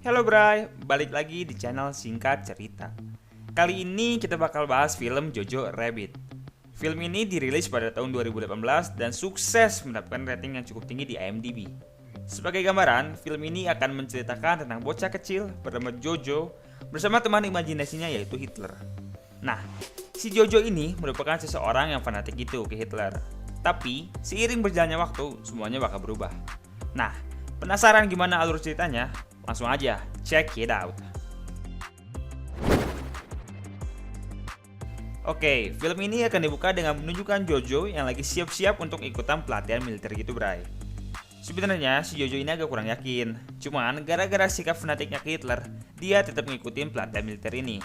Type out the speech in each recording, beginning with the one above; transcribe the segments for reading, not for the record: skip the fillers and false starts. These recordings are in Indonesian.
Halo Bray, balik lagi di channel Singkat Cerita. Kali ini kita bakal bahas film Jojo Rabbit. Film ini dirilis pada tahun 2018 dan sukses mendapatkan rating yang cukup tinggi di IMDb. Sebagai gambaran, film ini akan menceritakan tentang bocah kecil bernama Jojo bersama teman imajinasinya yaitu Hitler. Nah, si Jojo ini merupakan seseorang yang fanatik gitu ke Hitler. Tapi, seiring berjalannya waktu, semuanya bakal berubah. Nah, penasaran gimana alur ceritanya? Langsung aja, check it out. Oke, film ini akan dibuka dengan menunjukkan Jojo yang lagi siap-siap untuk ikutan pelatihan militer gitu, Bray. Sebenarnya si Jojo ini agak kurang yakin. Cuman gara-gara sikap fanatiknya ke Hitler, dia tetap ngikutin pelatihan militer ini.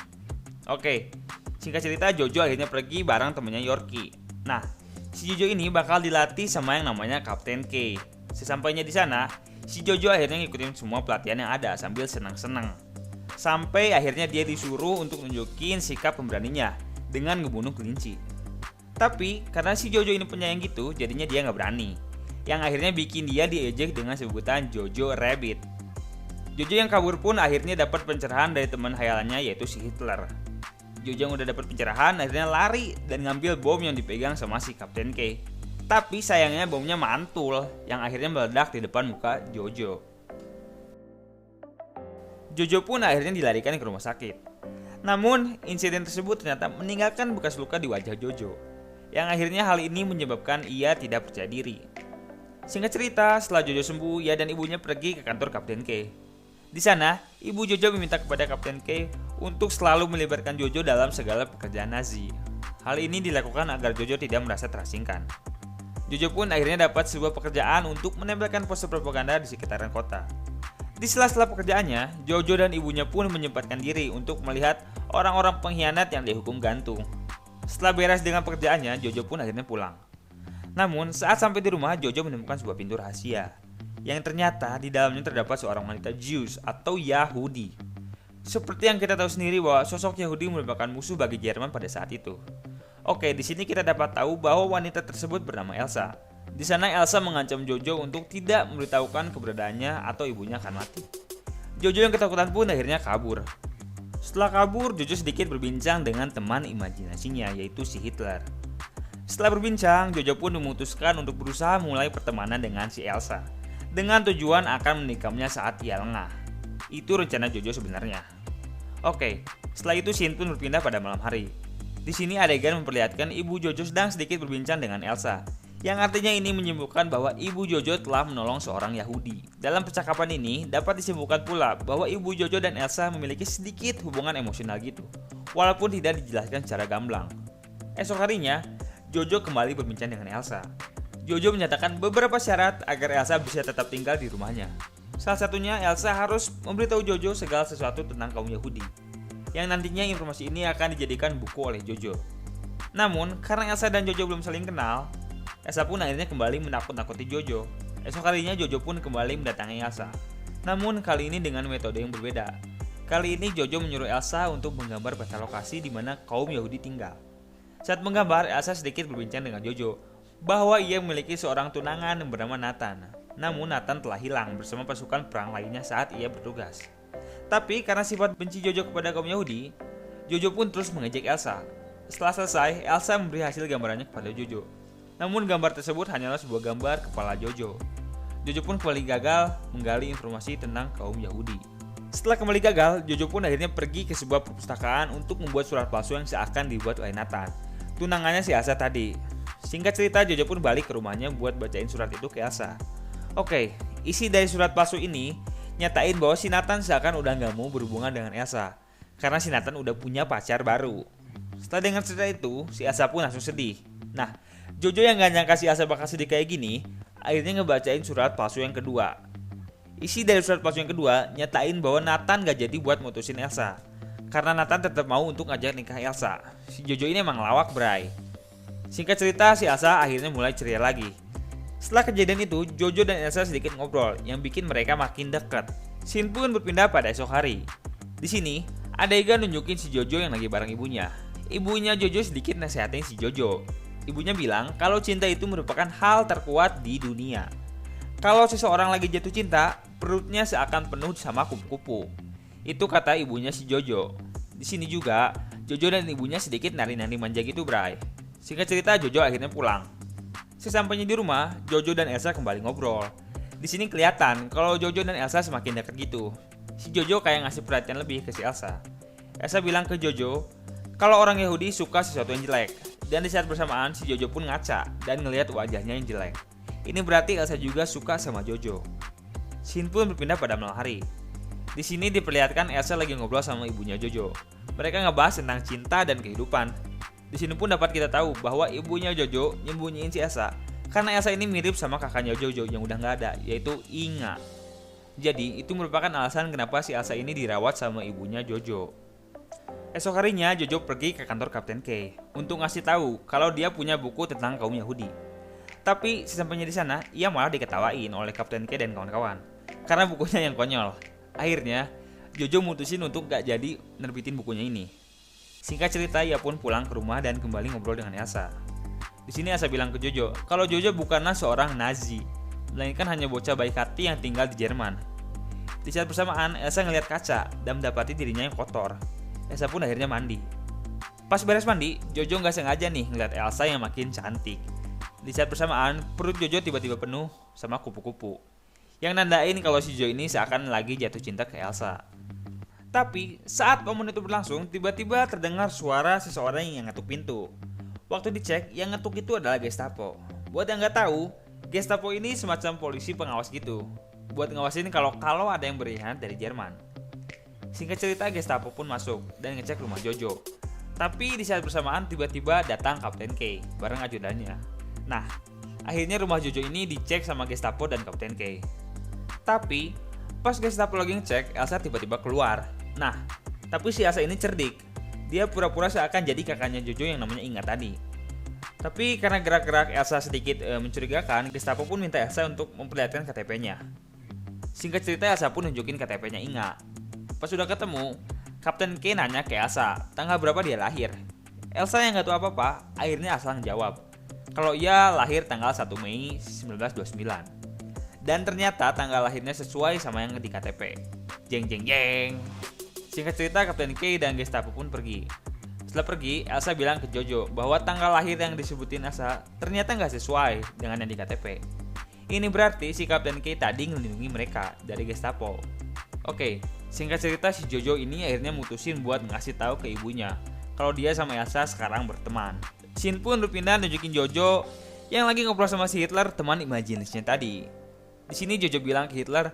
Oke, singkat cerita Jojo akhirnya pergi bareng temennya Yorkie. Nah, si Jojo ini bakal dilatih sama yang namanya Kapten K. Sesampainya di sana, si Jojo akhirnya ngikutin semua pelatihan yang ada sambil senang-senang. Sampai akhirnya dia disuruh untuk nunjukin sikap pemberaninya dengan ngebunuh kelinci. Tapi karena si Jojo ini penyayang gitu, jadinya dia nggak berani. Yang akhirnya bikin dia diejek dengan sebutan Jojo Rabbit. Jojo yang kabur pun akhirnya dapat pencerahan dari teman hayalannya yaitu si Hitler. Jojo yang udah dapat pencerahan akhirnya lari dan ngambil bom yang dipegang sama si Kapten K. Tapi sayangnya bomnya mantul yang akhirnya meledak di depan muka Jojo. Jojo pun akhirnya dilarikan ke rumah sakit. Namun, insiden tersebut ternyata meninggalkan bekas luka di wajah Jojo. Yang akhirnya hal ini menyebabkan ia tidak percaya diri. Singkat cerita, setelah Jojo sembuh, ia dan ibunya pergi ke kantor Kapten K. Di sana, ibu Jojo meminta kepada Kapten K untuk selalu melibatkan Jojo dalam segala pekerjaan Nazi. Hal ini dilakukan agar Jojo tidak merasa terasingkan. Jojo pun akhirnya dapat sebuah pekerjaan untuk menempelkan poster propaganda di sekitaran kota. Di sela-sela pekerjaannya, Jojo dan ibunya pun menyempatkan diri untuk melihat orang-orang pengkhianat yang dihukum gantung. Setelah beres dengan pekerjaannya, Jojo pun akhirnya pulang. Namun, saat sampai di rumah, Jojo menemukan sebuah pintu rahasia yang ternyata di dalamnya terdapat seorang wanita Jews atau Yahudi. Seperti yang kita tahu sendiri bahwa sosok Yahudi merupakan musuh bagi Jerman pada saat itu. Oke, di sini kita dapat tahu bahwa wanita tersebut bernama Elsa. Di sana Elsa mengancam Jojo untuk tidak memberitahukan keberadaannya atau ibunya akan mati. Jojo yang ketakutan pun akhirnya kabur. Setelah kabur, Jojo sedikit berbincang dengan teman imajinasinya yaitu si Hitler. Setelah berbincang, Jojo pun memutuskan untuk berusaha mulai pertemanan dengan si Elsa dengan tujuan akan menikamnya saat ia lengah. Itu rencana Jojo sebenarnya. Oke, setelah itu scene pun berpindah pada malam hari. Di sini adegan memperlihatkan ibu Jojo sedang sedikit berbincang dengan Elsa, yang artinya ini menyebutkan bahwa ibu Jojo telah menolong seorang Yahudi. Dalam percakapan ini dapat disimpulkan pula bahwa ibu Jojo dan Elsa memiliki sedikit hubungan emosional gitu, walaupun tidak dijelaskan secara gamblang. Esok harinya, Jojo kembali berbincang dengan Elsa. Jojo menyatakan beberapa syarat agar Elsa bisa tetap tinggal di rumahnya. Salah satunya Elsa harus memberitahu Jojo segala sesuatu tentang kaum Yahudi, yang nantinya informasi ini akan dijadikan buku oleh Jojo. Namun, karena Elsa dan Jojo belum saling kenal, Elsa pun akhirnya kembali menakut-nakuti Jojo. Esok harinya Jojo pun kembali mendatangi Elsa. Namun kali ini dengan metode yang berbeda. Kali ini Jojo menyuruh Elsa untuk menggambar peta lokasi di mana kaum Yahudi tinggal. Saat menggambar, Elsa sedikit berbincang dengan Jojo bahwa ia memiliki seorang tunangan yang bernama Nathan. Namun Nathan telah hilang bersama pasukan perang lainnya saat ia bertugas. Tapi karena sifat benci Jojo kepada kaum Yahudi, Jojo pun terus mengejek Elsa. Setelah selesai, Elsa memberi hasil gambarannya kepada Jojo. Namun gambar tersebut hanyalah sebuah gambar kepala Jojo. Jojo pun kembali gagal menggali informasi tentang kaum Yahudi. Setelah kembali gagal, Jojo pun akhirnya pergi ke sebuah perpustakaan untuk membuat surat palsu yang seakan dibuat oleh Nathan, tunangannya si Elsa tadi. Singkat cerita, Jojo pun balik ke rumahnya buat bacain surat itu ke Elsa. Oke, isi dari surat palsu ini nyatain bahwa si Nathan seakan udah gak mau berhubungan dengan Elsa karena si Nathan udah punya pacar baru. Setelah dengar cerita itu, si Elsa pun langsung sedih. Nah, Jojo yang gak nyangka si Elsa bakal sedih kayak gini, akhirnya ngebacain surat palsu yang kedua. Isi dari surat palsu yang kedua nyatain bahwa Nathan gak jadi buat mutusin Elsa karena Nathan tetap mau untuk ngajak nikah Elsa. Si Jojo ini emang lawak, bray. Singkat cerita, si Elsa akhirnya mulai ceria lagi. Setelah kejadian itu, Jojo dan Elsa sedikit ngobrol yang bikin mereka makin dekat. Scene pun berpindah pada esok hari. Di sini, adegan nunjukin si Jojo yang lagi bareng ibunya. Ibunya Jojo sedikit nasehatin si Jojo. Ibunya bilang kalau cinta itu merupakan hal terkuat di dunia. Kalau seseorang lagi jatuh cinta, perutnya seakan penuh sama kupu-kupu. Itu kata ibunya si Jojo. Di sini juga, Jojo dan ibunya sedikit nari-nari manja gitu, Bray. Singkat cerita, Jojo akhirnya pulang. Sesampainya di rumah, Jojo dan Elsa kembali ngobrol. Di sini kelihatan kalau Jojo dan Elsa semakin dekat gitu. Si Jojo kayak ngasih perhatian lebih ke si Elsa. Elsa bilang ke Jojo kalau orang Yahudi suka sesuatu yang jelek. Dan di saat bersamaan, si Jojo pun ngaca dan ngelihat wajahnya yang jelek. Ini berarti Elsa juga suka sama Jojo. Scene pun berpindah pada malam hari. Di sini diperlihatkan Elsa lagi ngobrol sama ibunya Jojo. Mereka ngebahas tentang cinta dan kehidupan. Di sini pun dapat kita tahu bahwa ibunya Jojo nyembunyiin si Elsa karena Elsa ini mirip sama kakaknya Jojo yang udah nggak ada, yaitu Inga. Jadi itu merupakan alasan kenapa si Elsa ini dirawat sama ibunya Jojo. Esok harinya Jojo pergi ke kantor Kapten K untuk ngasih tahu kalau dia punya buku tentang kaum Yahudi. Tapi sesampainya di sana, ia malah diketawain oleh Kapten K dan kawan-kawan karena bukunya yang konyol. Akhirnya, Jojo mutusin untuk gak jadi nerbitin bukunya ini. Singkat cerita, ia pun pulang ke rumah dan kembali ngobrol dengan Elsa. Di sini Elsa bilang ke Jojo kalau Jojo bukanlah seorang Nazi, melainkan hanya bocah baik hati yang tinggal di Jerman. Di saat bersamaan, Elsa ngelihat kaca dan mendapati dirinya yang kotor. Elsa pun akhirnya mandi. Pas beres mandi, Jojo gak sengaja nih ngeliat Elsa yang makin cantik. Di saat bersamaan, perut Jojo tiba-tiba penuh sama kupu-kupu, yang nandain kalau si Jojo ini seakan lagi jatuh cinta ke Elsa. Tapi saat momen itu berlangsung, tiba-tiba terdengar suara seseorang yang ngetuk pintu. Waktu dicek, yang ngetuk itu adalah Gestapo. Buat yang nggak tahu, Gestapo ini semacam polisi pengawas gitu, buat ngawasin kalau ada yang berkhianat dari Jerman. Singkat cerita, Gestapo pun masuk dan ngecek rumah Jojo. Tapi di saat bersamaan tiba-tiba datang Kapten K bareng ajudannya. Nah, akhirnya rumah Jojo ini dicek sama Gestapo dan Kapten K. Tapi pas Gestapo lagi ngecek, Elsa tiba-tiba keluar. Nah, tapi si Elsa ini cerdik. Dia pura-pura seakan jadi kakaknya Jojo yang namanya Inga tadi. Tapi karena gerak-gerak Elsa sedikit mencurigakan, Gestapo pun minta Elsa untuk memperlihatkan KTP-nya. Singkat cerita, Elsa pun nunjukin KTP-nya Inga. Pas sudah ketemu, Kapten K nanya ke Elsa tanggal berapa dia lahir. Elsa yang gak tahu apa-apa, akhirnya asal ngejawab kalau ia lahir tanggal 1 Mei 1929. Dan ternyata tanggal lahirnya sesuai sama yang di KTP. Jeng jeng jeng. Singkat cerita, Kapten K dan Gestapo pun pergi. Setelah pergi, Elsa bilang ke Jojo bahwa tanggal lahir yang disebutin Elsa ternyata nggak sesuai dengan yang di KTP. Ini berarti si Kapten K tadi ngelindungi mereka dari Gestapo. Oke, singkat cerita si Jojo ini akhirnya mutusin buat ngasih tahu ke ibunya kalau dia sama Elsa sekarang berteman. Scene pun berpindah nunjukin Jojo yang lagi ngobrol sama si Hitler, teman imajinasinya tadi. Di sini Jojo bilang ke Hitler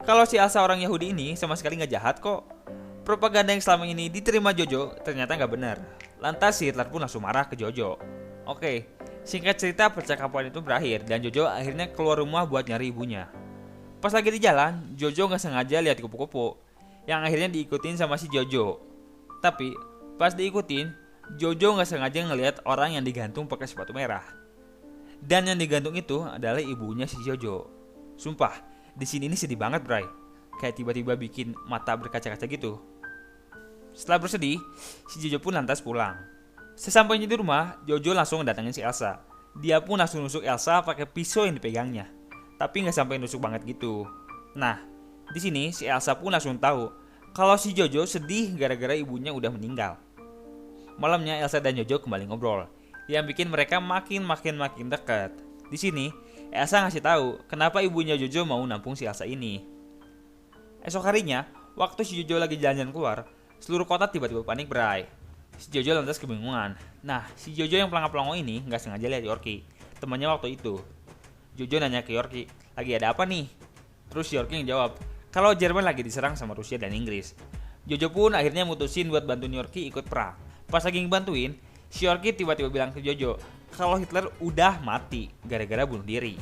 kalau si Elsa orang Yahudi ini sama sekali nggak jahat kok. Propaganda yang selama ini diterima Jojo ternyata nggak benar. Lantas si Hitler pun langsung marah ke Jojo. Oke, singkat cerita percakapan itu berakhir dan Jojo akhirnya keluar rumah buat nyari ibunya. Pas lagi di jalan, Jojo nggak sengaja lihat kupu-kupu yang akhirnya diikutin sama si Jojo. Tapi pas diikutin, Jojo nggak sengaja ngelihat orang yang digantung pakai sepatu merah. Dan yang digantung itu adalah ibunya si Jojo. Sumpah, di sini ini sedih banget, Bray. Kayak tiba-tiba bikin mata berkaca-kaca gitu. Setelah bersedih, si Jojo pun lantas pulang. Sesampainya di rumah, Jojo langsung datangin si Elsa. Dia pun langsung nusuk Elsa pakai pisau yang dipegangnya. Tapi nggak sampai nusuk banget gitu. Nah, di sini si Elsa pun langsung tahu kalau si Jojo sedih gara-gara ibunya udah meninggal. Malamnya Elsa dan Jojo kembali ngobrol, yang bikin mereka makin dekat. Di sini, Elsa ngasih tahu kenapa ibunya Jojo mau nampung si Elsa ini. Esok harinya, waktu si Jojo lagi jalan-jalan keluar, seluruh kota tiba-tiba panik, Bray. Si Jojo lantas kebingungan. Nah, si Jojo yang pelangap-pelongo ini nggak sengaja lihat Yorkie, temannya waktu itu. Jojo nanya ke Yorkie, lagi ada apa nih? Terus Yorkie jawab, kalau Jerman lagi diserang sama Rusia dan Inggris. Jojo pun akhirnya mutusin buat bantuin Yorkie ikut perang. Pas lagi ngebantuin, si Yorkie tiba-tiba bilang ke Jojo kalau Hitler udah mati gara-gara bunuh diri.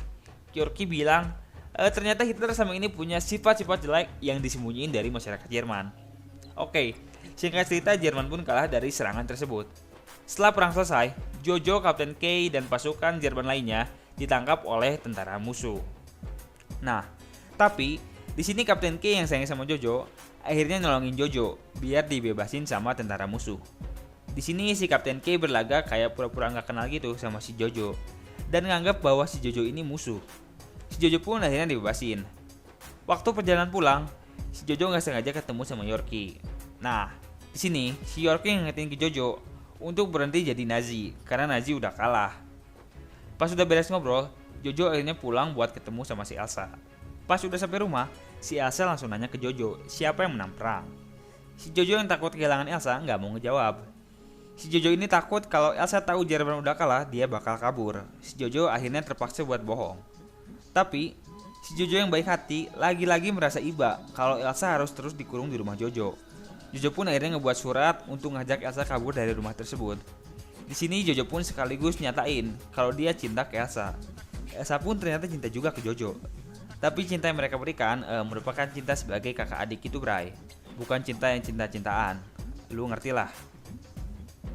Yorkie bilang ternyata Hitler sama ini punya sifat-sifat jelek yang disembunyiin dari masyarakat Jerman. Oke, singkat cerita Jerman pun kalah dari serangan tersebut. Setelah perang selesai, Jojo, Kapten K, dan pasukan Jerman lainnya ditangkap oleh tentara musuh. Nah, tapi di sini Kapten K yang sayang sama Jojo akhirnya nolongin Jojo biar dibebasin sama tentara musuh. Di sini si Kapten K berlagak kayak pura-pura nggak kenal gitu sama si Jojo dan nganggap bahwa si Jojo ini musuh. Si Jojo pun akhirnya dibebasin. Waktu perjalanan pulang, si Jojo nggak sengaja ketemu sama Yorkie. Nah, di sini si Yorkie ngingetin ke Jojo untuk berhenti jadi Nazi karena Nazi udah kalah. Pas udah beres ngobrol, Jojo akhirnya pulang buat ketemu sama si Elsa. Pas udah sampai rumah, si Elsa langsung nanya ke Jojo siapa yang menang perang. Si Jojo yang takut kehilangan Elsa nggak mau ngejawab. Si Jojo ini takut kalau Elsa tahu Jerman udah kalah, dia bakal kabur. Si Jojo akhirnya terpaksa buat bohong. Tapi si Jojo yang baik hati lagi-lagi merasa iba kalau Elsa harus terus dikurung di rumah Jojo. Jojo pun akhirnya ngebuat surat untuk ngajak Elsa kabur dari rumah tersebut. Di sini Jojo pun sekaligus nyatain kalau dia cinta ke Elsa. Elsa pun ternyata cinta juga ke Jojo. Tapi cinta yang mereka berikan merupakan cinta sebagai kakak adik itu, Bray. Bukan cinta yang cinta-cintaan. Lu ngerti lah.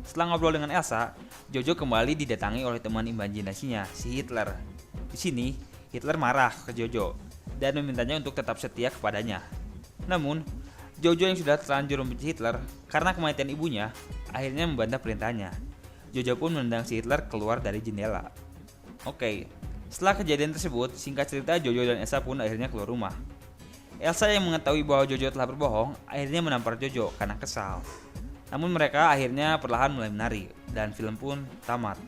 Setelah ngobrol dengan Elsa, Jojo kembali didatangi oleh teman imajinasinya, si Hitler. Di sini, Hitler marah ke Jojo dan memintanya untuk tetap setia kepadanya. Namun, Jojo yang sudah terlanjur membenci Hitler karena kematian ibunya, akhirnya membantah perintahnya. Jojo pun menendang si Hitler keluar dari jendela. Oke, setelah kejadian tersebut, singkat cerita Jojo dan Elsa pun akhirnya keluar rumah. Elsa yang mengetahui bahwa Jojo telah berbohong, akhirnya menampar Jojo karena kesal. Namun mereka akhirnya perlahan mulai menari, dan film pun tamat.